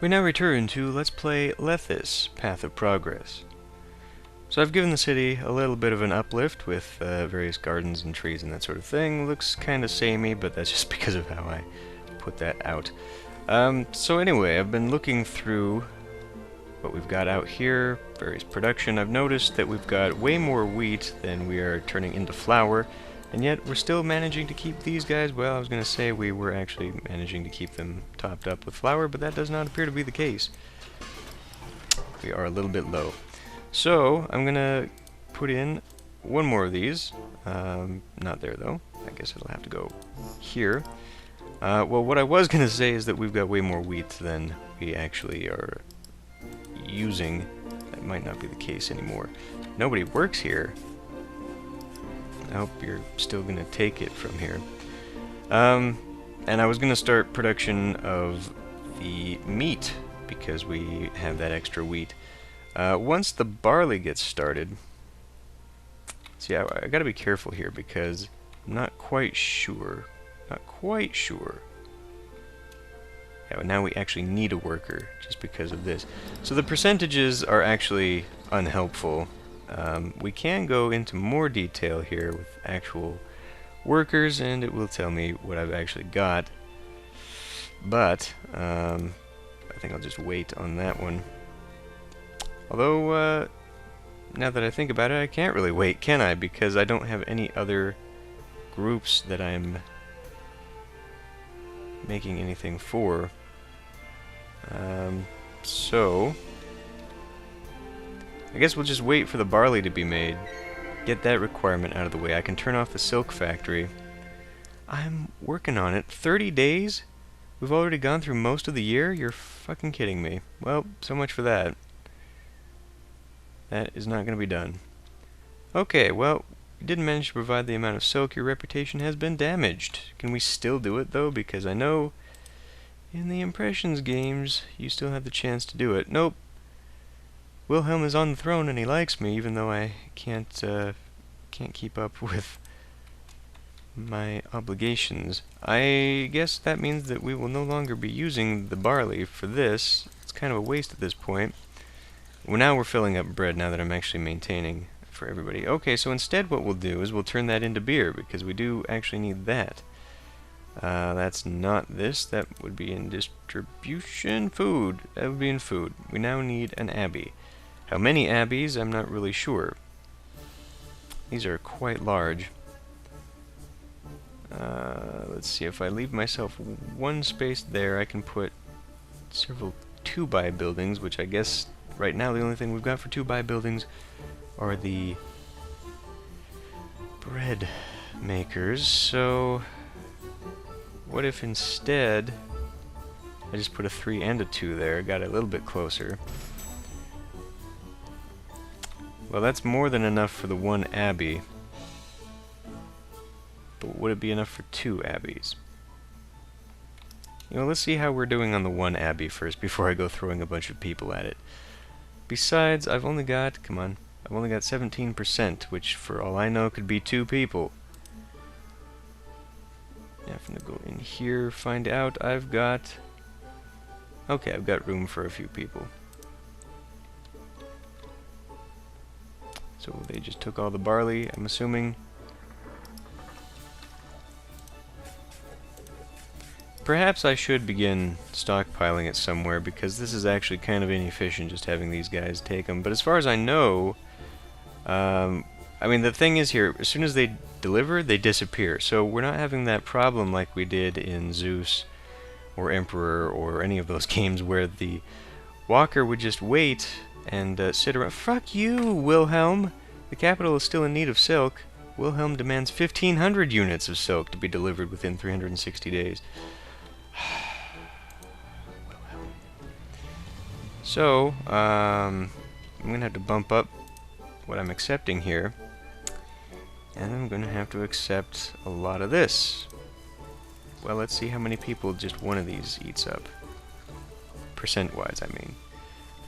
We now return to Let's Play Lethis, Path of Progress. So I've given the city a little bit of an uplift with various gardens and trees and that sort of thing. Looks kind of samey, but that's just because of how I put that out. So anyway, I've been looking through what we've got out here, various production. I've noticed that we've got way more wheat than we are turning into flour, and yet we're still managing to keep these guys, well, I was going to say we were actually managing to keep them topped up with flour, but that does not appear to be the case. We are a little bit low. So, I'm going to put in one more of these. Not there, though. I guess it'll have to go here. Well, what I was going to say is that we've got way more wheat than we actually are using. That might not be the case anymore. Nobody works here. I hope you're still going to take it from here. And I was going to start production of the meat because we have that extra wheat. Once the barley gets started, see, I got to be careful here because I'm not quite sure. Not quite sure. Yeah, but now we actually need a worker just because of this. So the percentages are actually unhelpful. We can go into more detail here with actual workers, and it will tell me what I've actually got. But I think I'll just wait on that one. Although, now that I think about it, I can't really wait, can I? Because I don't have any other groups that I'm making anything for. So I guess we'll just wait for the barley to be made. Get that requirement out of the way. I can turn off the silk factory. I'm working on it. 30 days? We've already gone through most of the year? You're fucking kidding me. Well, so much for that. That is not going to be done. Okay, well, we didn't manage to provide the amount of silk. Your reputation has been damaged. Can we still do it, though? Because I know in the Impressions games, you still have the chance to do it. Nope. Wilhelm is on the throne and he likes me, even though I can't keep up with my obligations. I guess that means that we will no longer be using the barley for this. It's kind of a waste at this point. Well, now we're filling up bread now that I'm actually maintaining for everybody. Okay, so instead what we'll do is we'll turn that into beer, because we do actually need that. That's not this. That would be in distribution. Food. That would be in food. We now need an abbey. How many abbeys? I'm not really sure. These are quite large. Let's see, if I leave myself one space there, I can put several 2x buildings, which I guess right now the only thing we've got for 2x buildings are the bread makers. So what if instead I just put a 3 and a 2 there, got it a little bit closer. Well, that's more than enough for the 1 abbey. But would it be enough for 2 abbeys? You know, let's see how we're doing on the 1 abbey first before I go throwing a bunch of people at it. Besides, I've only got, come on, I've only got 17%, which for all I know could be 2 people. Yeah, I'm gonna go in here, find out. I've got, okay, I've got room for a few people. So they just took all the barley, I'm assuming. Perhaps I should begin stockpiling it somewhere, because this is actually kind of inefficient just having these guys take them. But as far as I know, I mean, the thing is here, as soon as they deliver, they disappear. So we're not having that problem like we did in Zeus or Emperor or any of those games where the walker would just wait and sit around. Fuck you, Wilhelm! The capital is still in need of silk. Wilhelm demands 1,500 units of silk to be delivered within 360 days. So, I'm going to have to bump up what I'm accepting here. And I'm going to have to accept a lot of this. Well, let's see how many people just one of these eats up. Percent-wise, I mean.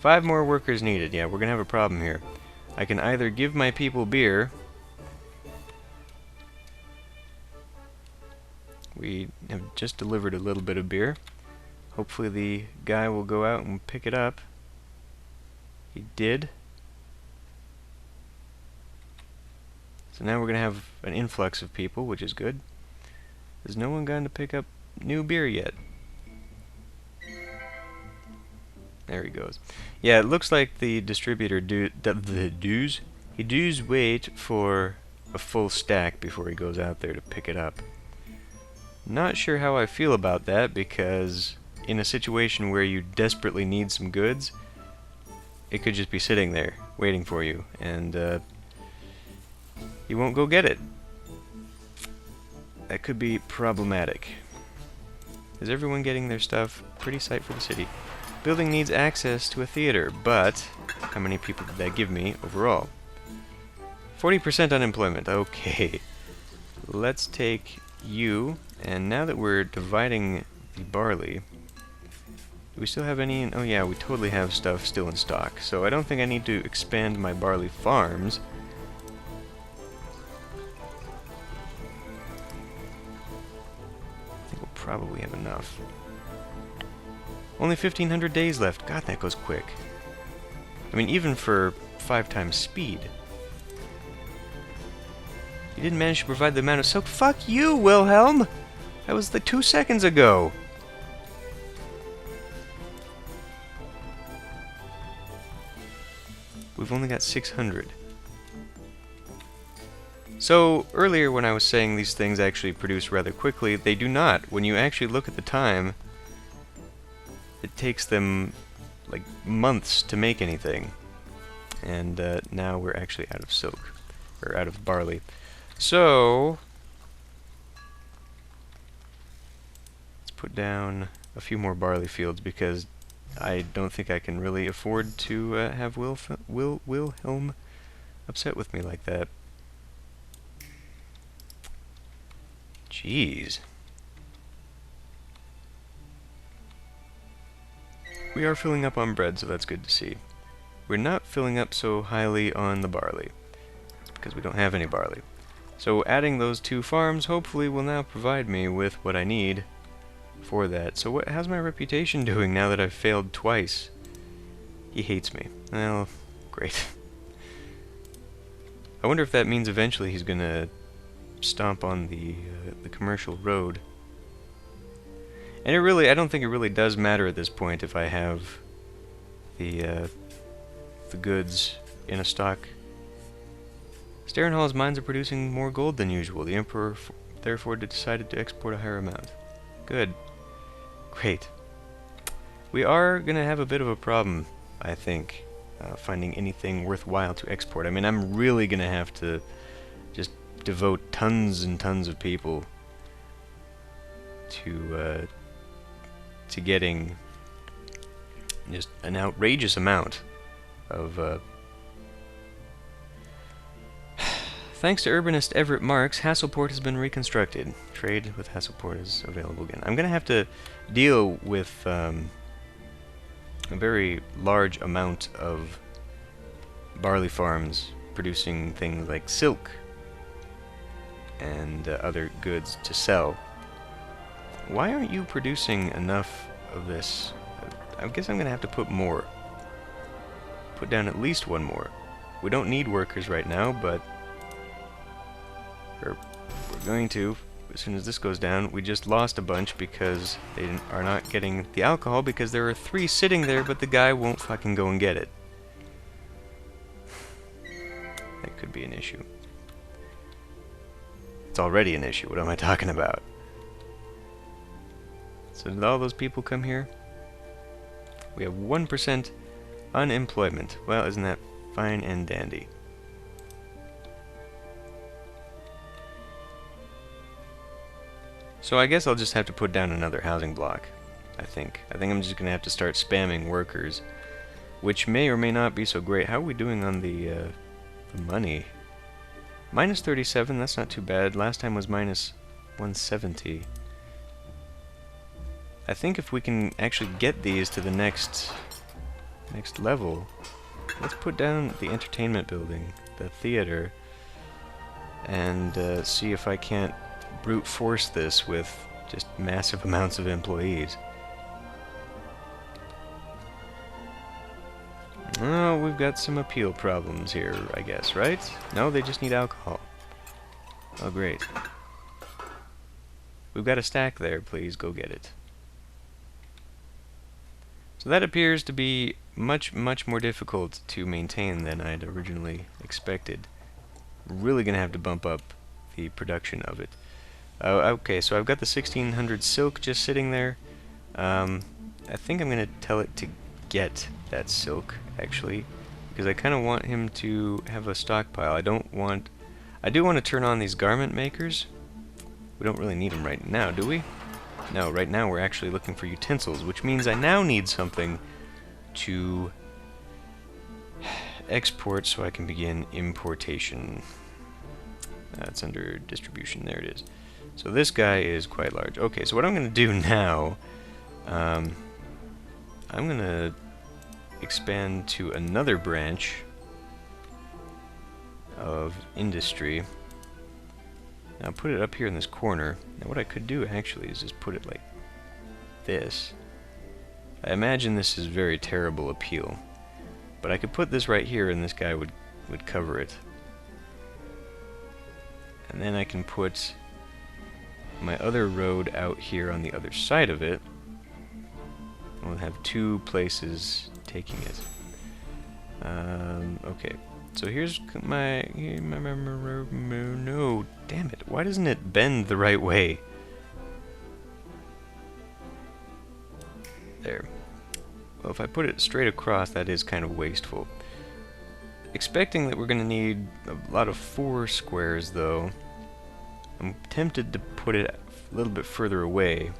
5 more workers needed. Yeah, we're going to have a problem here. I can either give my people beer. We have just delivered a little bit of beer. Hopefully the guy will go out and pick it up. He did. So now we're going to have an influx of people, which is good. Has no one gone to pick up new beer yet? There he goes. Yeah, it looks like the distributor he does wait for a full stack before he goes out there to pick it up. Not sure how I feel about that, because in a situation where you desperately need some goods, it could just be sitting there waiting for you, and you won't go get it. That could be problematic. Is everyone getting their stuff? Pretty sight for the city. Building needs access to a theater, but how many people did that give me overall? 40% unemployment. Okay. Let's take you, and now that we're dividing the barley, do we still have any? Oh yeah, we totally have stuff still in stock. So I don't think I need to expand my barley farms. I think we'll probably have enough. Only 1,500 days left. God, that goes quick. I mean, even for 5 times speed. You didn't manage to provide the amount of soak. Fuck you, Wilhelm! That was like 2 seconds ago. We've only got 600. So, earlier when I was saying these things actually produce rather quickly, they do not. When you actually look at the time, it takes them like months to make anything. And now we're actually out of silk, or out of barley. So, let's put down a few more barley fields, because I don't think I can really afford to have Wilhelm upset with me like that. Jeez. We are filling up on bread, so that's good to see. We're not filling up so highly on the barley. It's because we don't have any barley. So adding those 2 farms hopefully will now provide me with what I need for that. So how's my reputation doing now that I've failed twice? He hates me. Well, great. I wonder if that means eventually he's gonna stomp on the commercial road. And I don't think it really does matter at this point if I have the goods in a stock. Starenhall's mines are producing more gold than usual. The Emperor therefore decided to export a higher amount. Good. Great. We are going to have a bit of a problem, I think, finding anything worthwhile to export. I mean, I'm really going to have to just devote tons and tons of people to getting just an outrageous amount of Thanks to urbanist Everett Marks, Hasselport has been reconstructed. Trade with Hasselport is available again. I'm going to have to deal with a very large amount of barley farms producing things like silk and other goods to sell. Why aren't you producing enough of this? I guess I'm going to have to put more. Put down at least 1 more. We don't need workers right now, but we're going to, as soon as this goes down. We just lost a bunch because they are not getting the alcohol, because there are 3 sitting there, but the guy won't fucking go and get it. That could be an issue. It's already an issue. What am I talking about? So did all those people come here? We have 1% unemployment. Well, isn't that fine and dandy? So I guess I'll just have to put down another housing block, I think. I think I'm just going to have to start spamming workers, which may or may not be so great. How are we doing on the money? Minus 37, that's not too bad. Last time was minus 170. I think if we can actually get these to the next level, let's put down the entertainment building, the theater, and see if I can't brute force this with just massive amounts of employees. now we've got some appeal problems here, I guess, right? No, they just need alcohol. Oh, great. We've got a stack there, please go get it. So that appears to be much more difficult to maintain than I'd originally expected. Really gonna have to bump up the production of it. Okay, so I've got the 1600 silk just sitting there. I think I'm gonna tell it to get that silk, actually, because I kind of want him to have a stockpile. I do want to turn on these garment makers. We don't really need them right now, do we? No, right now we're actually looking for utensils, which means I now need something to export so I can begin importation. It's under distribution, there it is. So this guy is quite large. Okay, so what I'm going to do now, I'm going to expand to another branch of industry. Now put it up here in this corner. Now what I could do actually is just put it like this. I imagine this is very terrible appeal, but I could put this right here and this guy would cover it. And then I can put my other road out here on the other side of it. We'll have two places taking it. Okay. So here's my no, damn it. Why doesn't it bend the right way? There. Well, if I put it straight across, that is kind of wasteful. Expecting that we're going to need a lot of 4 squares, though, I'm tempted to put it a little bit further away.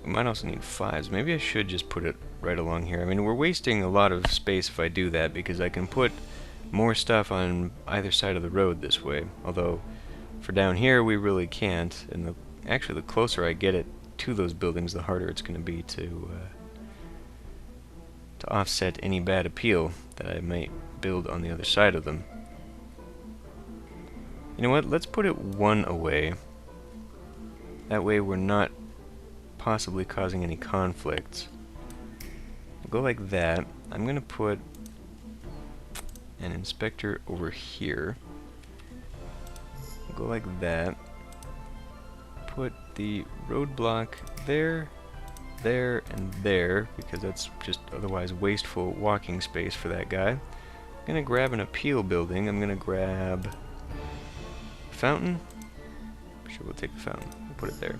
We might also need 5s. Maybe I should just put it right along here. I mean, we're wasting a lot of space if I do that, because I can put more stuff on either side of the road this way. Although, for down here, we really can't. And actually, the closer I get it to those buildings, the harder it's going to be to offset any bad appeal that I might build on the other side of them. You know what? Let's put it 1 away. That way we're not possibly causing any conflicts. We'll go like that. I'm going to put an inspector over here. We'll go like that. Put the roadblock there, there, and there, because that's just otherwise wasteful walking space for that guy. I'm going to grab an appeal building. I'm going to grab fountain. Sure, we'll take the fountain. We'll put it there.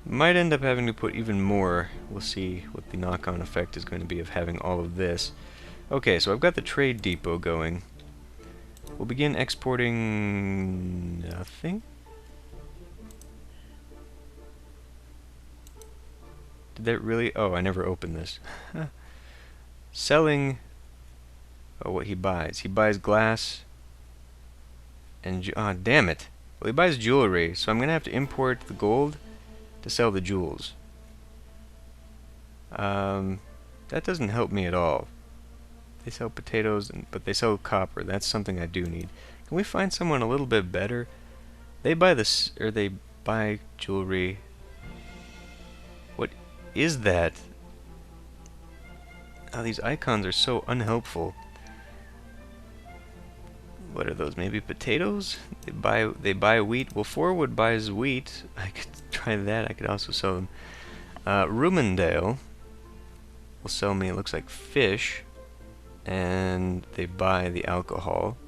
Might end up having to put even more. We'll see what the knock-on effect is going to be of having all of this. Okay, so I've got the trade depot going. We'll begin exporting nothing. Did that really? Oh, I never opened this. Selling. Oh, what he buys. He buys glass. And damn it. Well, he buys jewelry, so I'm going to have to import the gold to sell the jewels. That doesn't help me at all. They sell potatoes, but they sell copper. That's something I do need. Can we find someone a little bit better? They buy this, or they buy jewelry. What is that? Oh, these icons are so unhelpful. What are those? Maybe potatoes? They buy wheat. Well, Forwood buys wheat. I could try that. I could also sell them. Rumendale will sell me, it looks like, fish, and they buy the alcohol.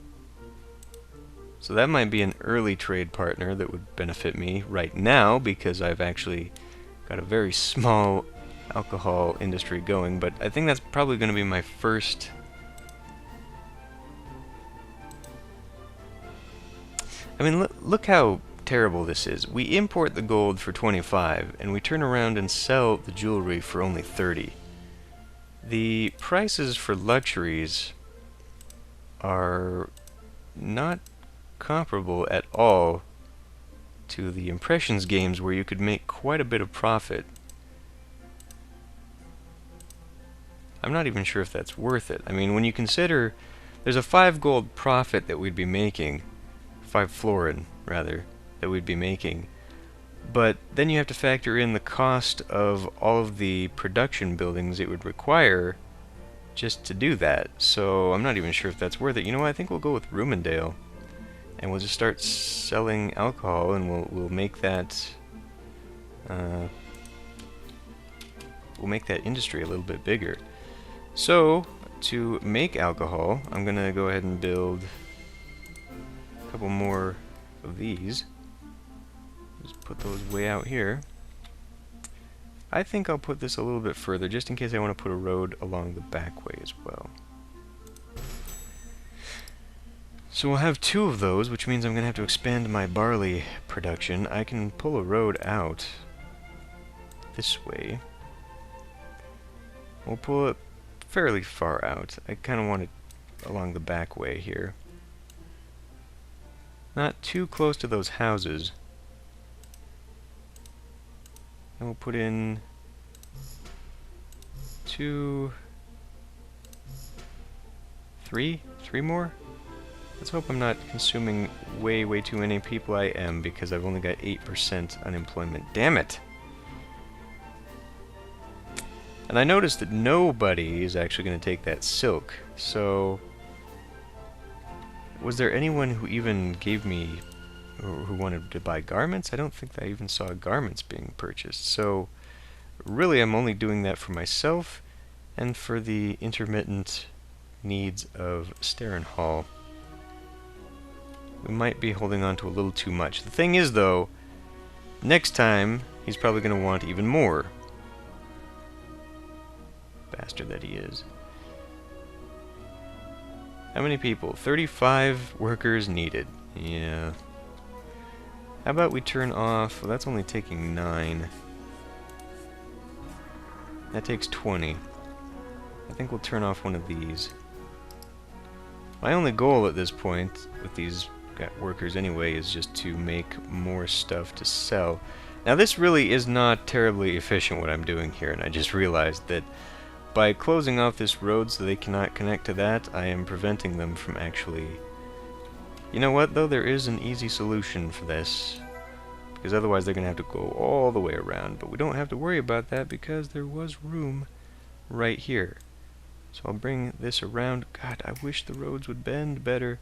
So that might be an early trade partner that would benefit me right now, because I've actually got a very small alcohol industry going, but I think that's probably going to be my first. I mean, look how terrible this is. We import the gold for 25, and we turn around and sell the jewelry for only 30. The prices for luxuries are not comparable at all to the impressions games, where you could make quite a bit of profit. I'm not even sure if that's worth it. I mean, when you consider there's a 5 gold profit that we'd be making, 5 florin, rather, that we'd be making But then you have to factor in the cost of all of the production buildings it would require just to do that. So I'm not even sure if that's worth it. You know what? I think we'll go with Rumendale, and we'll just start selling alcohol, and we'll make that industry a little bit bigger. So to make alcohol, I'm gonna go ahead and build a couple more of these. Just put those way out here. I think I'll put this a little bit further, just in case I want to put a road along the back way as well. So we'll have 2 of those, which means I'm going to have to expand my barley production. I can pull a road out this way. We'll pull it fairly far out. I kind of want it along the back way here. Not too close to those houses. And we'll put in 2, 3 more. Let's hope I'm not consuming way too many people. I am, because I've only got 8% unemployment. Damn it! And I noticed that nobody is actually going to take that silk. So, was there anyone who even gave me, or who wanted to buy garments? I don't think I even saw garments being purchased. So, really I'm only doing that for myself and for the intermittent needs of Starenhall. We might be holding on to a little too much. The thing is, though, next time he's probably going to want even more. Bastard that he is. How many people? 35 workers needed. Yeah. How about we turn off... Well, that's only taking 9. That takes 20. I think we'll turn off one of these. My only goal at this point, with these workers anyway, is just to make more stuff to sell. Now this really is not terribly efficient what I'm doing here, and I just realized that by closing off this road so they cannot connect to that, I am preventing them from actually... You know what, though? There is an easy solution for this, because otherwise they're going to have to go all the way around. But we don't have to worry about that because there was room right here. So I'll bring this around. God, I wish the roads would bend better.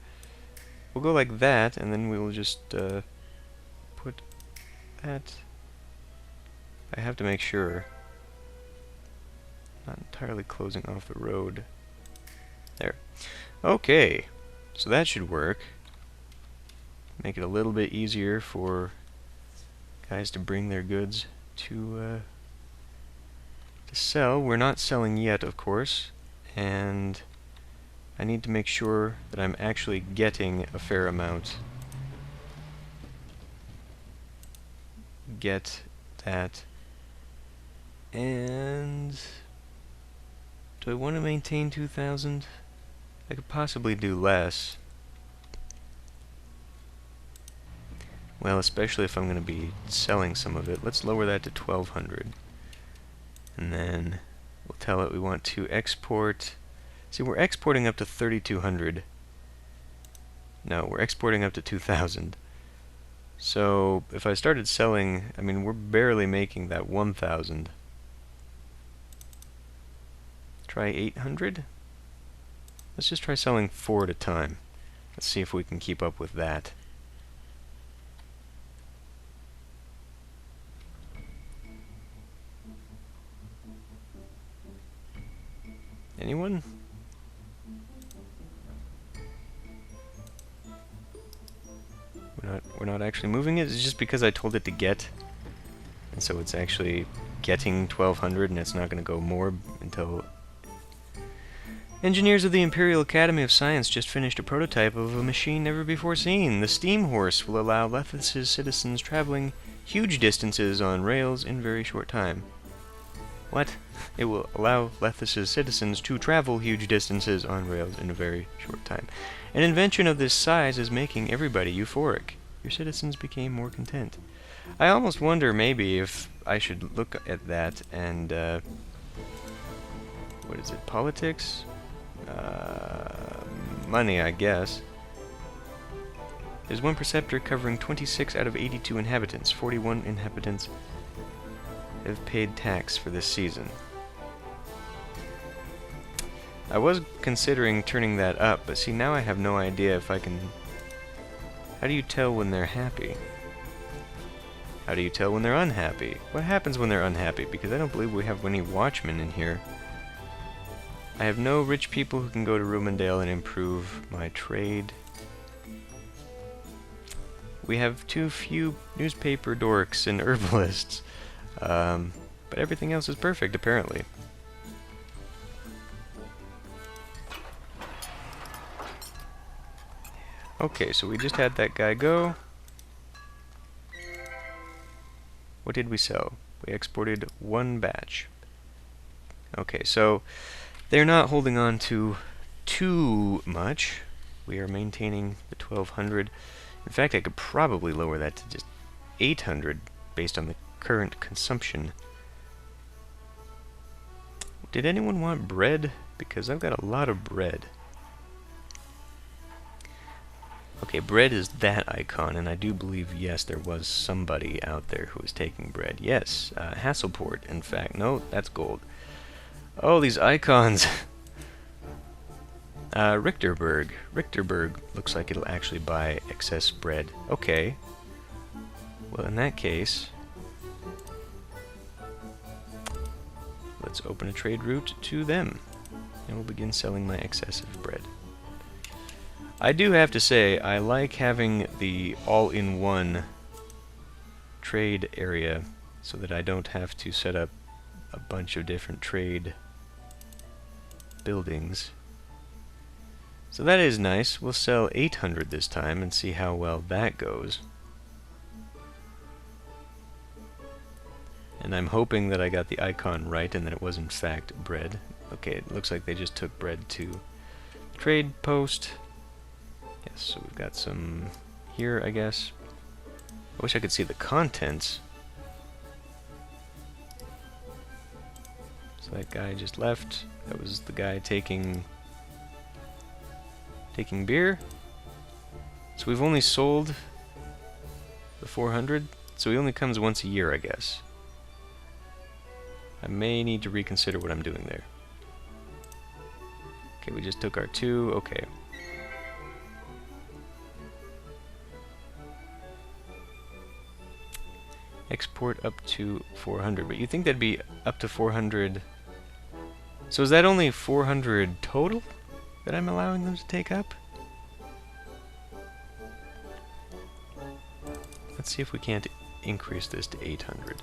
We'll go like that, and then we'll just put that... I have to make sure. Not entirely closing off the road. There. Okay. So that should work. Make it a little bit easier for guys to bring their goods to sell. We're not selling yet, of course, and I need to make sure that I'm actually getting a fair amount. Get that. And do I want to maintain 2,000? I could possibly do less. Well, especially if I'm going to be selling some of it. Let's lower that to 1,200. And then we'll tell it we want to export. See, we're exporting up to 3,200. No, we're exporting up to 2,000. So if I started selling, I mean, we're barely making that 1,000. Try 800? Let's just try selling 4 at a time. Let's see if we can keep up with that. Anyone? We're not actually moving it. It's just because I told it to get, and so it's actually getting 1,200, and it's not going to go more until... Engineers of the Imperial Academy of Science just finished a prototype of a machine never before seen. The steam horse will allow Lethis' citizens traveling huge distances on rails in very short time. What? It will allow Lethis' citizens to travel huge distances on rails in a very short time. An invention of this size is making everybody euphoric. Your citizens became more content. I almost wonder maybe if I should look at that and, what is it, politics? Money, I guess. There's one preceptor covering 26 out of 82 inhabitants. 41 inhabitants have paid tax for this season. I was considering turning that up, but see, now I have no idea if I can... How do you tell when they're happy? How do you tell when they're unhappy? What happens when they're unhappy? Because I don't believe we have any watchmen in here. I have no rich people who can go to Rumendale and improve my trade. We have too few newspaper dorks and herbalists. But everything else is perfect, apparently. Okay, so we just had that guy go. What did we sell? We exported one batch. Okay, so they're not holding on to too much. We are maintaining the 1200. In fact, I could probably lower that to just 800 based on the current consumption. Did anyone want bread? Because I've got a lot of bread. Okay, bread is that icon, and I do believe, yes, there was somebody out there who was taking bread. Yes, Hasselport, in fact. No, that's gold. Oh, these icons! Richterberg. Richterberg looks like it'll actually buy excess bread. Okay. Well, in that case, let's open a trade route to them, and we'll begin selling my excessive bread. I do have to say, I like having the all-in-one trade area so that I don't have to set up a bunch of different trade buildings. So that is nice. We'll sell 800 this time and see how well that goes. And I'm hoping that I got the icon right and that it was in fact bread. Okay, it looks like they just took bread to the trade post. Yes, so we've got some here, I guess. I wish I could see the contents. So that guy just left. That was the guy taking beer. So we've only sold the 400. So he only comes once a year, I guess. I may need to reconsider what I'm doing there. Okay, we just took our 2. Okay. Export up to 400, but you think that'd be up to 400? So is that only 400 total that I'm allowing them to take up? Let's see if we can't increase this to 800.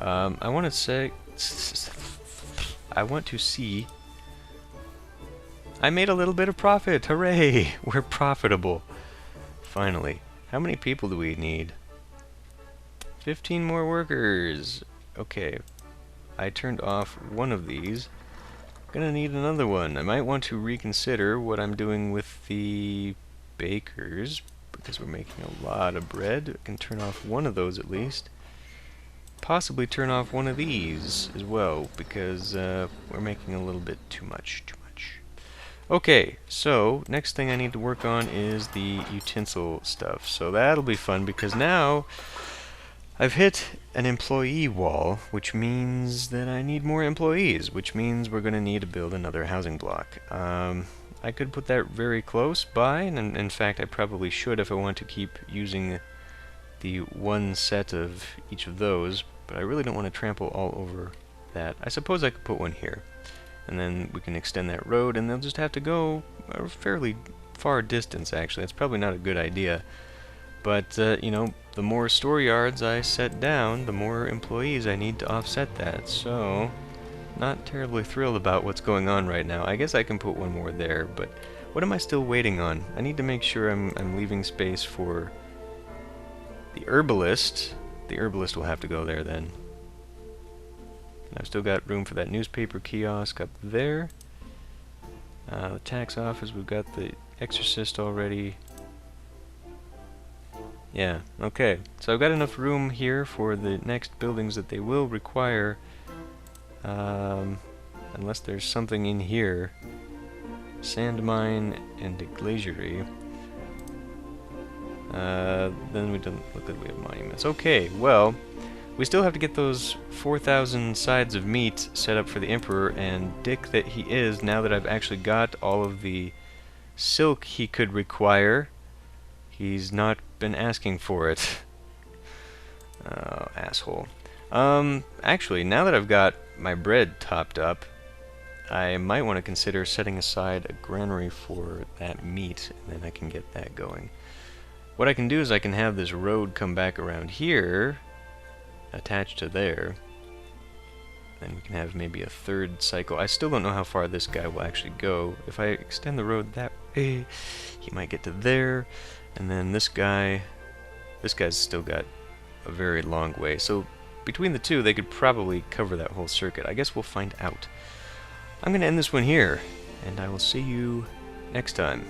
I want to say... I want to see... I made a little bit of profit! Hooray! We're profitable! Finally. How many people do we need? 15 more workers! Okay. I turned off one of these. Gonna need another one. I might want to reconsider what I'm doing with the bakers, because we're making a lot of bread. I can turn off one of those at least. Possibly turn off one of these as well, because we're making a little bit too much. Okay, so next thing I need to work on is the utensil stuff. So that'll be fun, because now I've hit an employee wall, which means that I need more employees, which means we're going to need to build another housing block. I could put that very close by, and in fact I probably should if I want to keep using the one set of each of those, but I really don't want to trample all over that. I suppose I could put one here, and then we can extend that road, and they'll just have to go a fairly far distance, actually. That's probably not a good idea. But, you know, the more store yards I set down, the more employees I need to offset that. So, not terribly thrilled about what's going on right now. I guess I can put one more there, but what am I still waiting on? I need to make sure I'm leaving space for the herbalist. The herbalist will have to go there then. And I've still got room for that newspaper kiosk up there. The tax office, we've got the exorcist already. Yeah, okay. So I've got enough room here for the next buildings that they will require. Unless there's something in here. Sand mine and a glaciere. Then we don't look like we have monuments. Okay, well, we still have to get those 4,000 sides of meat set up for the Emperor, and dick that he is, now that I've actually got all of the silk he could require, he's not been asking for it. Oh, asshole. Actually, now that I've got my bread topped up, I might want to consider setting aside a granary for that meat, and then I can get that going. What I can do is I can have this road come back around here, attached to there. Then we can have maybe a third cycle. I still don't know how far this guy will actually go. If I extend the road that way, he might get to there. And then this guy's still got a very long way. So between the two, they could probably cover that whole circuit. I guess we'll find out. I'm going to end this one here, and I will see you next time.